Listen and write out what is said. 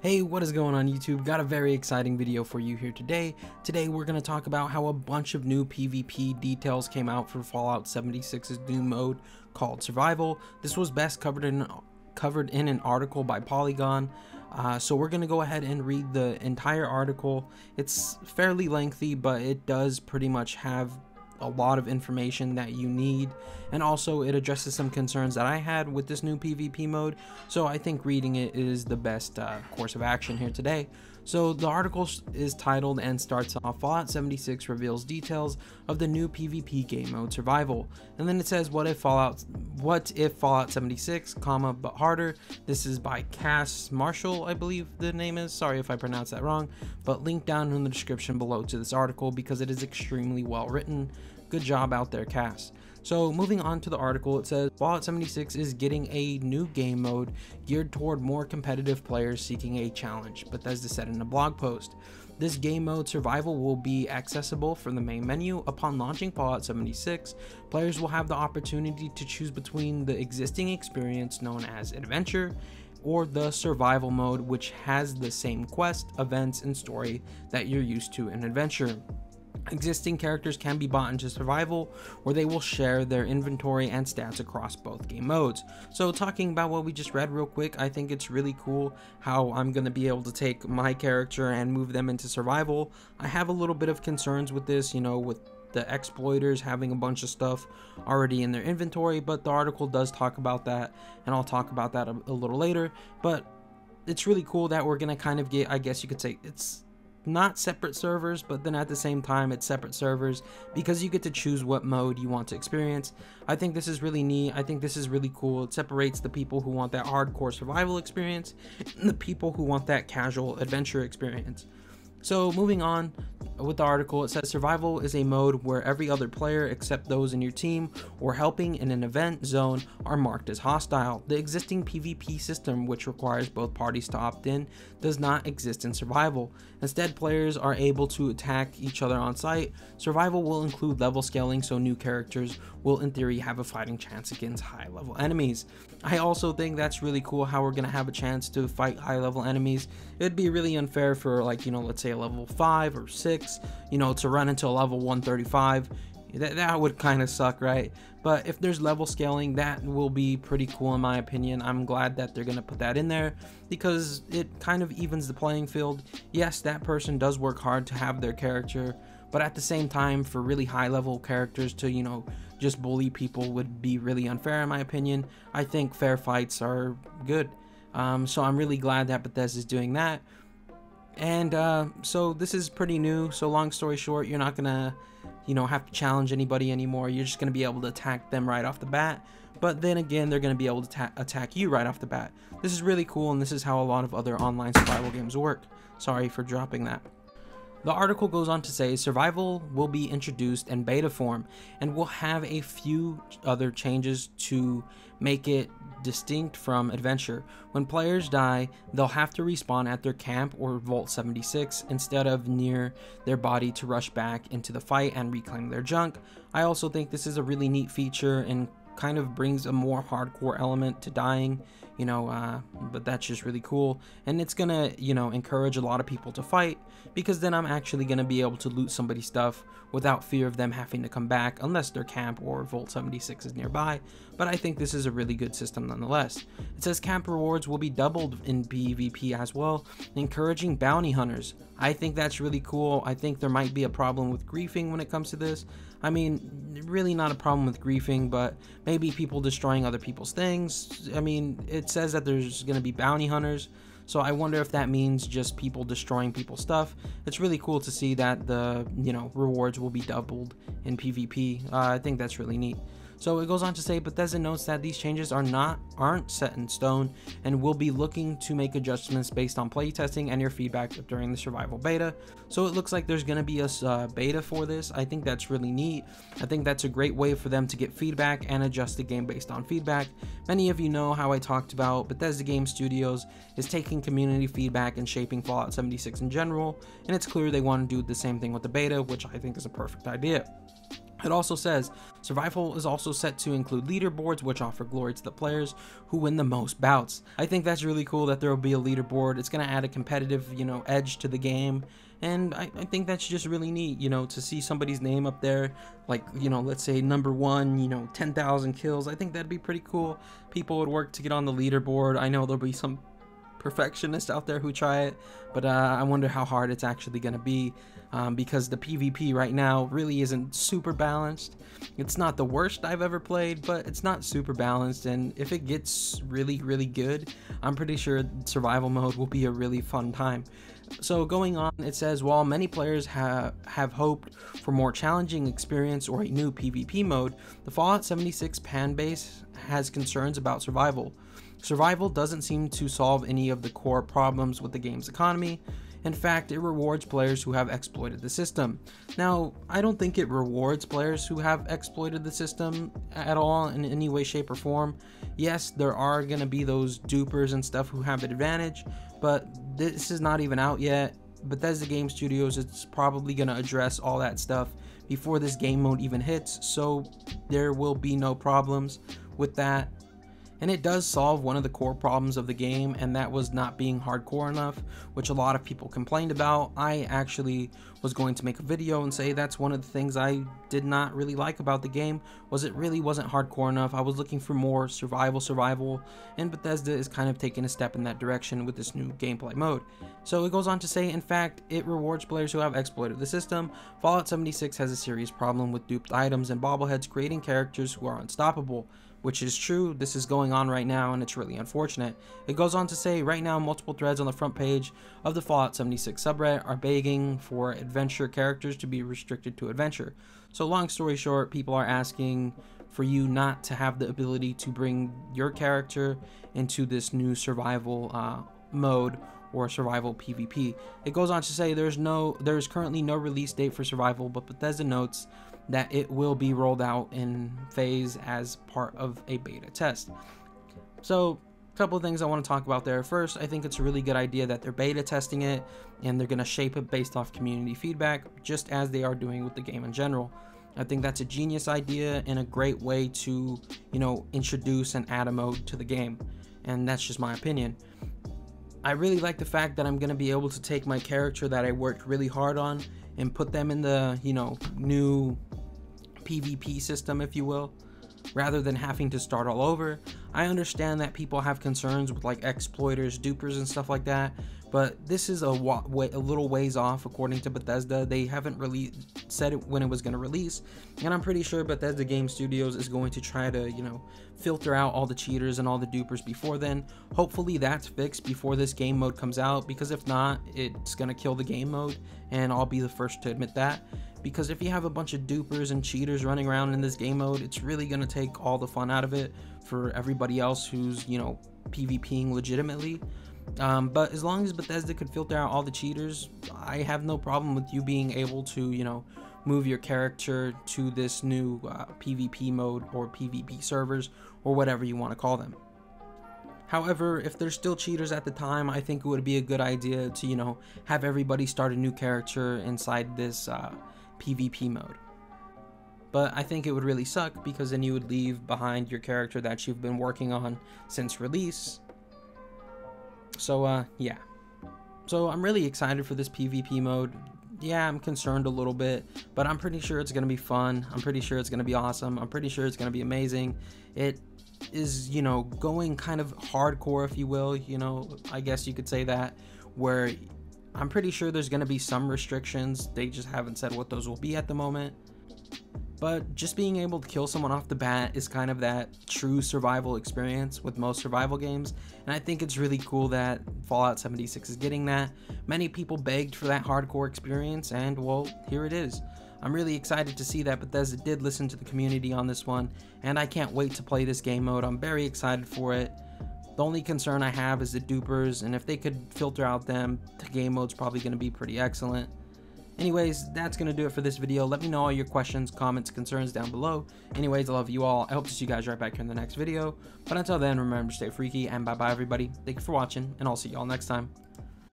Hey, what is going on YouTube? Got a very exciting video for you here today. Today we're going to talk about how a bunch of new PvP details came out for Fallout 76's new mode called Survival. This was best covered in an article by Polygon. So we're going to go ahead and read the entire article. It's fairly lengthy, but it does pretty much have a lot of information that you need, and also it addresses some concerns that I had with this new PvP mode, so I think reading it is the best course of action here today. So the article is titled and starts off, Fallout 76 reveals details of the new PvP game mode Survival, and then it says what if Fallout 76, but harder. This is by Cass Marshall, I believe the name is. Sorry if I pronounced that wrong, but link down in the description below to this article because it is extremely well written. Good job out there, Cass. So moving on to the article, it says Fallout 76 is getting a new game mode geared toward more competitive players seeking a challenge, Bethesda said in a blog post. This game mode Survival will be accessible from the main menu. Upon launching Fallout 76, players will have the opportunity to choose between the existing experience known as Adventure or the Survival mode, which has the same quest, events, and story that you're used to in Adventure. Existing characters can be bought into Survival, where they will share their inventory and stats across both game modes. So talking about what we just read real quick, I think it's really cool how I'm going to be able to take my character and move them into Survival. I have a little bit of concerns with this, you know, with the exploiters having a bunch of stuff already in their inventory, but the article does talk about that, and I'll talk about that a little later. But it's really cool that we're going to kind of get, I guess you could say, it's not separate servers, but then at the same time it's separate servers because you get to choose what mode you want to experience. I think this is really neat. I think this is really cool. It separates the people who want that hardcore survival experience and the people who want that casual adventure experience. So moving on with the article, it says Survival is a mode where every other player except those in your team or helping in an event zone are marked as hostile. The existing PvP system, which requires both parties to opt in, does not exist in Survival. Instead, players are able to attack each other on site. Survival will include level scaling, so new characters will in theory have a fighting chance against high level enemies. I also think that's really cool how we're going to have a chance to fight high level enemies. It'd be really unfair for, like, you know, let's say a level 5 or 6, you know, to run into a level 135. That would kind of suck, right? But if there's level scaling, that will be pretty cool in my opinion. I'm glad that they're going to put that in there because it kind of evens the playing field. Yes, that person does work hard to have their character, but at the same time, for really high level characters to, you know, just bully people would be really unfair in my opinion. I think fair fights are good. So I'm really glad that Bethesda is doing that. And so this is pretty new. So long story short, you're not gonna, you know, have to challenge anybody anymore. You're just gonna be able to attack them right off the bat. But then again, they're gonna be able to attack you right off the bat. This is really cool, and this is how a lot of other online survival games work. Sorry for dropping that. The article goes on to say Survival will be introduced in beta form and will have a few other changes to make it distinct from Adventure. When players die, they'll have to respawn at their camp or Vault 76 instead of near their body to rush back into the fight and reclaim their junk. I also think this is a really neat feature and kind of brings a more hardcore element to dying, you know, but that's just really cool, and it's gonna, you know, encourage a lot of people to fight because then I'm actually gonna be able to loot somebody's stuff without fear of them having to come back unless their camp or Vault 76 is nearby. But I think this is a really good system nonetheless. It says camp rewards will be doubled in PvP as well, encouraging bounty hunters. I think that's really cool. I think there might be a problem with griefing when it comes to this. I mean, really not a problem with griefing, but maybe people destroying other people's things. I mean, it says that there's going to be bounty hunters, so I wonder if that means just people destroying people's stuff. It's really cool to see that the, you know, rewards will be doubled in PvP. I think that's really neat. So it goes on to say Bethesda notes that these changes aren't set in stone and will be looking to make adjustments based on playtesting and your feedback during the survival beta. So it looks like there's going to be a beta for this. I think that's really neat. I think that's a great way for them to get feedback and adjust the game based on feedback. Many of you know how I talked about Bethesda Game Studios is taking community feedback and shaping Fallout 76 in general, and it's clear they want to do the same thing with the beta, which I think is a perfect idea. It also says, survival is also set to include leaderboards, which offer glory to the players who win the most bouts. I think that's really cool that there will be a leaderboard. It's going to add a competitive, edge to the game. And I think that's just really neat, to see somebody's name up there, like, let's say number 1, 10,000 kills. I think that'd be pretty cool. People would work to get on the leaderboard. I know there'll be some perfectionists out there who try it, but I wonder how hard it's actually going to be, because the PvP right now really isn't super balanced. It's not the worst I've ever played, but it's not super balanced, and if it gets really good, I'm pretty sure survival mode will be a really fun time. So going on, it says, while many players have hoped for more challenging experience or a new PvP mode, the Fallout 76 fan base has concerns about survival. Survival doesn't seem to solve any of the core problems with the game's economy. In fact, it rewards players who have exploited the system. Now, I don't think it rewards players who have exploited the system at all in any way, shape, or form. Yes, there are going to be those dupers and stuff who have an advantage, but this is not even out yet. Bethesda Game Studios is probably going to address all that stuff before this game mode even hits, so there will be no problems with that. And it does solve one of the core problems of the game, and that was not being hardcore enough, which a lot of people complained about. I actually was going to make a video and say that's one of the things I did not really like about the game, was it really wasn't hardcore enough. I was looking for more survival, and Bethesda is kind of taking a step in that direction with this new gameplay mode. So it goes on to say, in fact, it rewards players who have exploited the system. Fallout 76 has a serious problem with duped items and bobbleheads creating characters who are unstoppable. Which is true. This is going on right now, and it's really unfortunate. It goes on to say, right now multiple threads on the front page of the Fallout 76 subreddit are begging for adventure characters to be restricted to adventure. So long story short, people are asking for you not to have the ability to bring your character into this new survival mode or survival PvP. It goes on to say there is currently no release date for survival, but Bethesda notes that it will be rolled out in phase as part of a beta test. So a couple of things I want to talk about there. First, I think it's a really good idea that they're beta testing it and they're going to shape it based off community feedback, just as they are doing with the game in general. I think that's a genius idea and a great way to, introduce and add a mode to the game. And that's just my opinion. I really like the fact that I'm going to be able to take my character that I worked really hard on and put them in the, new PvP system, if you will, rather than having to start all over. I understand that people have concerns with like exploiters, dupers, and stuff like that, but this is a little ways off according to Bethesda. They haven't really said it when it was going to release, and I'm pretty sure Bethesda Game Studios is going to try to, filter out all the cheaters and all the dupers before then. Hopefully that's fixed before this game mode comes out, because if not, it's going to kill the game mode, and I'll be the first to admit that. Because if you have a bunch of dupers and cheaters running around in this game mode, it's really going to take all the fun out of it for everybody else who's, PvPing legitimately. But as long as Bethesda could filter out all the cheaters, I have no problem with you being able to, move your character to this new PvP mode or PvP servers or whatever you want to call them. However, if there's still cheaters at the time, I think it would be a good idea to, have everybody start a new character inside this PvP mode. But I think it would really suck, because then you would leave behind your character that you've been working on since release. So yeah. So I'm really excited for this PvP mode. Yeah, I'm concerned a little bit, but I'm pretty sure it's going to be fun. I'm pretty sure it's going to be awesome. I'm pretty sure it's going to be amazing. It is, going kind of hardcore, if you will, I guess you could say that, where I'm pretty sure there's going to be some restrictions. They just haven't said what those will be at the moment. But just being able to kill someone off the bat is kind of that true survival experience with most survival games, and I think it's really cool that Fallout 76 is getting that. Many people begged for that hardcore experience, and well, here it is. I'm really excited to see that Bethesda did listen to the community on this one, and I can't wait to play this game mode. I'm very excited for it. The only concern I have is the dupers, and if they could filter out them, the game mode's probably going to be pretty excellent. Anyways, that's going to do it for this video. Let me know all your questions, comments, concerns down below. Anyways, I love you all. I hope to see you guys right back here in the next video. But until then, remember to stay freaky, and bye-bye everybody. Thank you for watching, and I'll see you all next time.